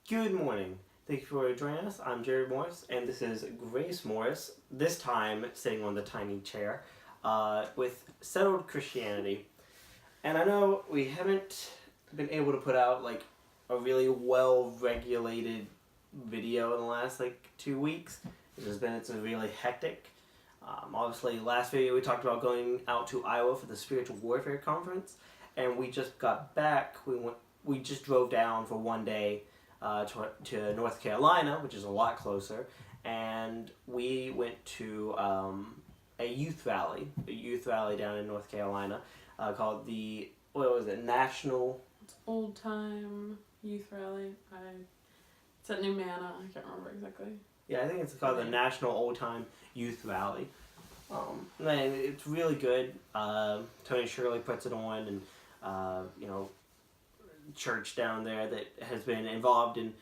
Good morning. Thank you for joining us. I'm Jared Morris, and this is Grace Morris, this time sitting on the tiny chair with Settled Christianity. And I know we haven't been able to put out like a really well regulated video in the last 2 weeks. It's been really hectic. Obviously, last video we talked about going out to Iowa for the Spiritual Warfare Conference, and we just got back. We just drove down for one day to North Carolina, which is a lot closer, and we went to a youth rally down in North Carolina called the National. It's Old Time Youth Rally. It's at New Manna. I can't remember exactly. Yeah, I think it's called the National Old Time Youth Rally. And it's really good. Tony Shirley puts it on, and church down there that has been involved in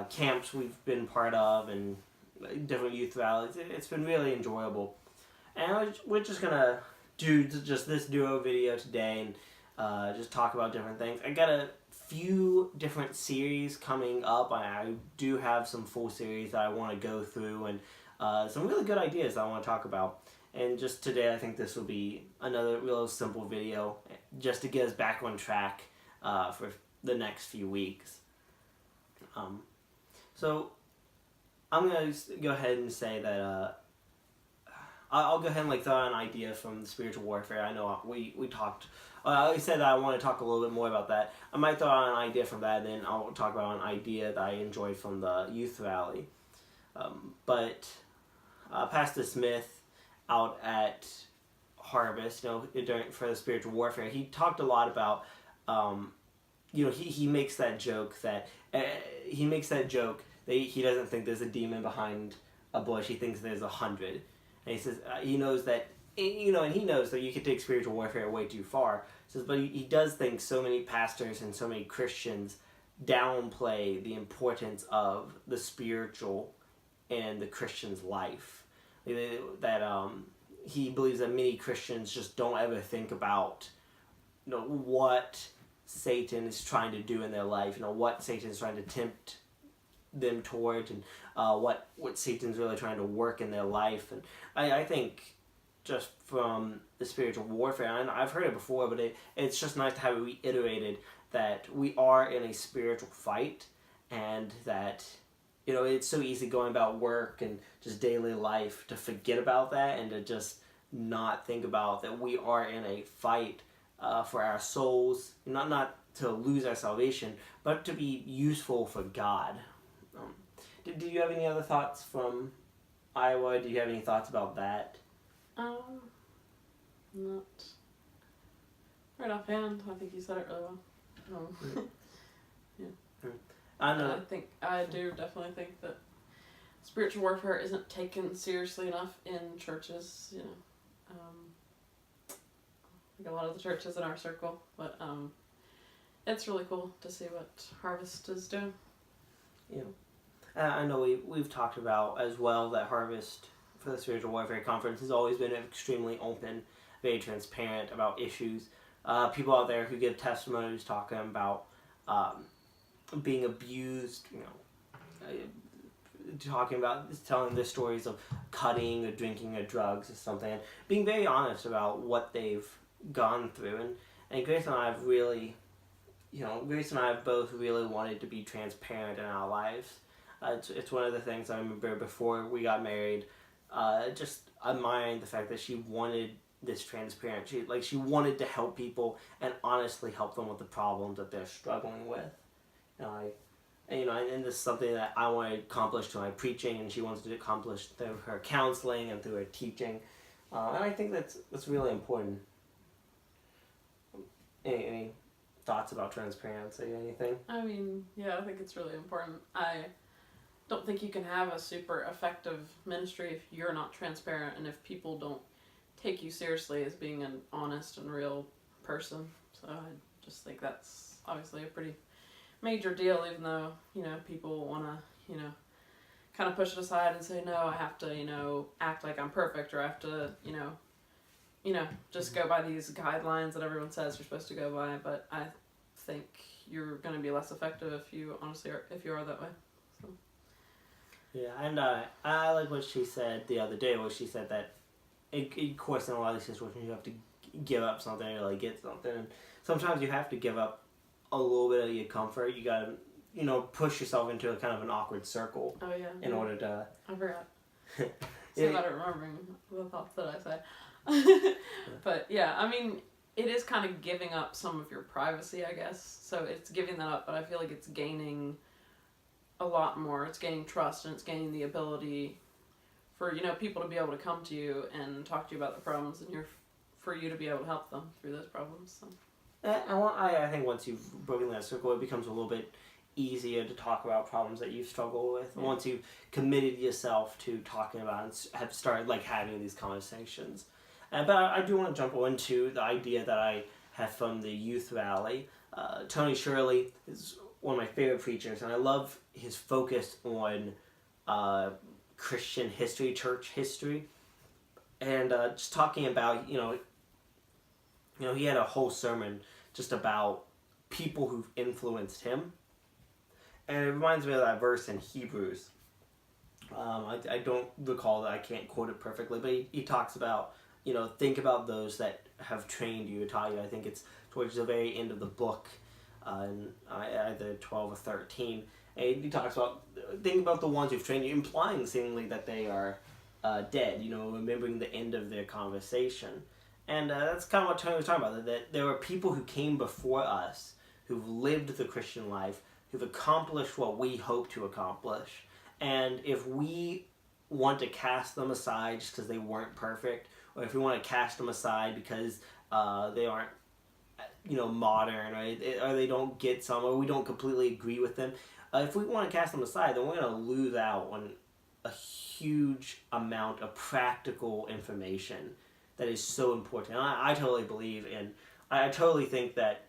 camps we've been part of and different youth rallies. It's been really enjoyable. And we're just going to do just this duo video today and just talk about different things. I got a few different series coming up. I do have some full series that I want to go through and some really good ideas that I want to talk about. And just today I think this will be another real simple video just to get us back on track for the next few weeks. So I'm going to go ahead and say that I'll go ahead and throw out an idea from the spiritual warfare. I know we talked. I said that I want to talk a little bit more about that. I might throw out an idea from that, and then I'll talk about an idea that I enjoyed from the youth rally. But Pastor Smith out at Harvest, for the spiritual warfare, he talked a lot about. He makes that joke that he doesn't think there's a demon behind a bush. He thinks there's 100, and he says he knows that and he knows that you can take spiritual warfare way too far. He says, but he does think so many pastors and so many Christians downplay the importance of the spiritual in the Christian's life. That he believes that many Christians just don't ever think about what Satan is trying to do in their life, what Satan is trying to tempt them towards, and what Satan's really trying to work in their life. And I think just from the spiritual warfare, and I've heard it before, but it's just nice to have it reiterated that we are in a spiritual fight, and that it's so easy going about work and just daily life to forget about that and to just not think about that we are in a fight for our souls, not to lose our salvation, but to be useful for God. Do you have any other thoughts from Iowa? Do you have any thoughts about that? Not right offhand. I think you said it really well. Yeah. I know. I do definitely think that spiritual warfare isn't taken seriously enough in churches. Like a lot of the churches in our circle, but it's really cool to see what Harvest is doing. Yeah, I know we've talked about as well that Harvest for the Spiritual Warfare Conference has always been extremely open, very transparent about issues. People out there who give testimonies talking about being abused, telling their stories of cutting or drinking or drugs or something, and being very honest about what they've gone through. And Grace and I have really, Grace and I have both really wanted to be transparent in our lives. It's one of the things I remember before we got married, just admiring the fact that she wanted this transparency. She wanted to help people and honestly help them with the problems that they're struggling with. And this is something that I want to accomplish through my preaching, and she wants to accomplish through her counseling and through her teaching. And I think that's really important. Any thoughts about transparency? Anything? I think it's really important. I don't think you can have a super effective ministry if you're not transparent and if people don't take you seriously as being an honest and real person. So I just think that's obviously a pretty major deal, even though, people want to, kind of push it aside and say, no, I have to, act like I'm perfect, or I have to, just go by these guidelines that everyone says you're supposed to go by. But I think you're going to be less effective if you honestly are, if you are that way. So. Yeah, and I like what she said the other day, where she said that, of course, in a lot of these situations, you have to give up something to really get something. And sometimes you have to give up a little bit of your comfort. You gotta, push yourself into a kind of an awkward circle. Oh yeah. In order to. I forgot. Yeah. So bad at remembering the thoughts that I say. But yeah, I mean, it is kind of giving up some of your privacy, I guess. So it's giving that up, but I feel like it's gaining a lot more. It's gaining trust, and it's gaining the ability for people to be able to come to you and talk to you about the problems, and for you to be able to help them through those problems. So. I think once you've broken that circle, it becomes a little bit easier to talk about problems that you've struggled with. And once you've committed yourself to talking about and have started having these conversations. But I do want to jump into the idea that I have from the youth rally. Tony Shirley is one of my favorite preachers, and I love his focus on Christian history, church history, and just talking about he had a whole sermon just about people who've influenced him. And it reminds me of that verse in Hebrews. I don't recall that, I can't quote it perfectly, but he talks about, think about those that have trained you, taught you. I think it's towards the very end of the book, either 12 or 13. And he talks about, think about the ones who've trained you, implying seemingly that they are dead, remembering the end of their conversation. And that's kind of what Tony was talking about, that there were people who came before us, who've lived the Christian life, who've accomplished what we hope to accomplish. And if we want to cast them aside just because they weren't perfect, or if we want to cast them aside because they aren't, modern, or they don't get some, or we don't completely agree with them, if we want to cast them aside, then we're going to lose out on a huge amount of practical information that is so important. And I totally believe in, I totally think that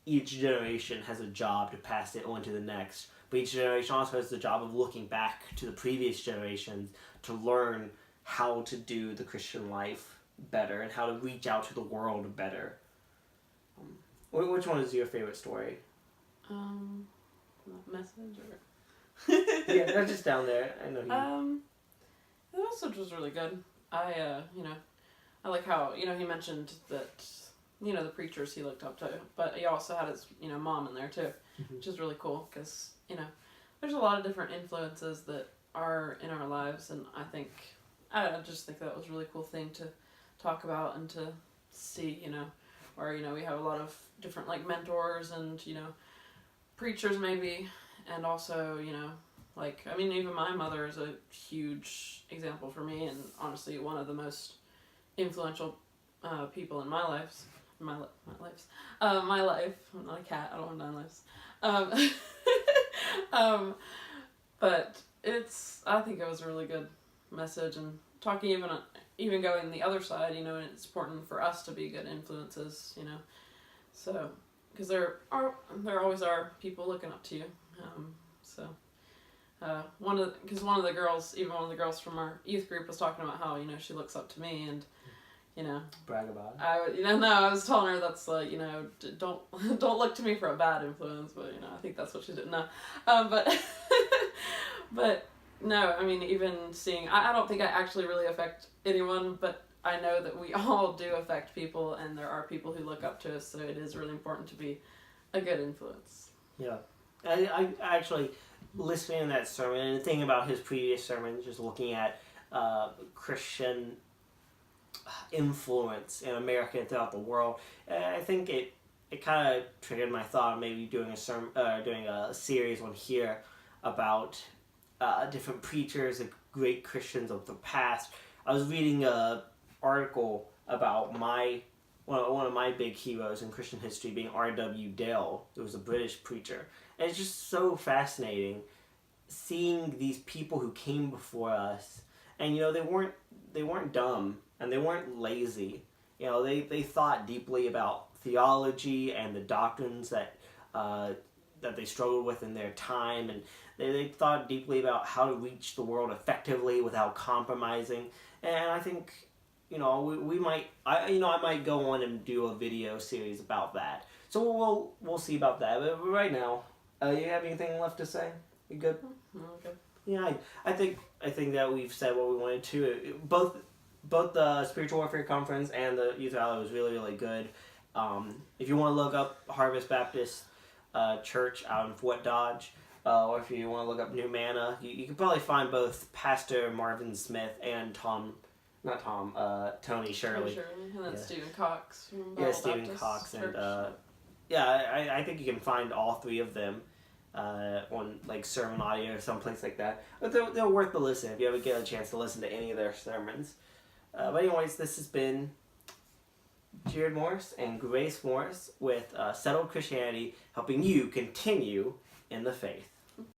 each generation has a job to pass it on to the next, but each generation also has the job of looking back to the previous generations to learn how to do the Christian life better and how to reach out to the world better. Which one is your favorite story? Message or? Yeah, they're just down there. I know. The message was really good. I like how he mentioned that the preachers he looked up to, but he also had his mom in there too, which is really cool because there's a lot of different influences that are in our lives, and I just think that was a really cool thing to talk about and to see, where we have a lot of different mentors and preachers maybe, and also even my mother is a huge example for me, and honestly one of the most influential people in my life. My life. I'm not a cat. I don't have 9 lives. But I think it was a really good message, and talking even going the other side, and it's important for us to be good influences, so because there always are people looking up to you, one of the girls from our youth group was talking about how she looks up to me, and brag about it. I was telling her that's don't look to me for a bad influence, but I think that's what she didn't know. But no, even seeing, I don't think I actually really affect anyone, but I know that we all do affect people, and there are people who look up to us, so it is really important to be a good influence. Yeah. I actually, listening to that sermon and thinking about his previous sermons, just looking at Christian influence in America and throughout the world, I think it kind of triggered my thought of maybe doing a series on here about different preachers and great Christians of the past. I was reading an article about one of my big heroes in Christian history being R.W. Dale. It was a British preacher, and it's just so fascinating seeing these people who came before us, and they weren't dumb and they weren't lazy. They thought deeply about theology and the doctrines that they struggled with in their time, and they thought deeply about how to reach the world effectively without compromising. And I think I might go on and do a video series about that, So we'll see about that. But right now, you have anything left to say? You good? Okay. Yeah, I think that we've said what we wanted to. Both the Spiritual Warfare Conference and the Youth Rally was really, really good. If you want to look up Harvest Baptist Church out in Fort Dodge, or if you want to look up New Manna, you can probably find both Pastor Marvin Smith and Tony Shirley. And then Stephen Cox. From Yeah, Bible Stephen Baptist Cox. Church. And I think you can find all three of them on like Sermon Audio or someplace like that. But they're worth the listen if you ever get a chance to listen to any of their sermons. But anyways, this has been Jared Morris and Grace Morris with Settled Christianity, helping you continue in the faith.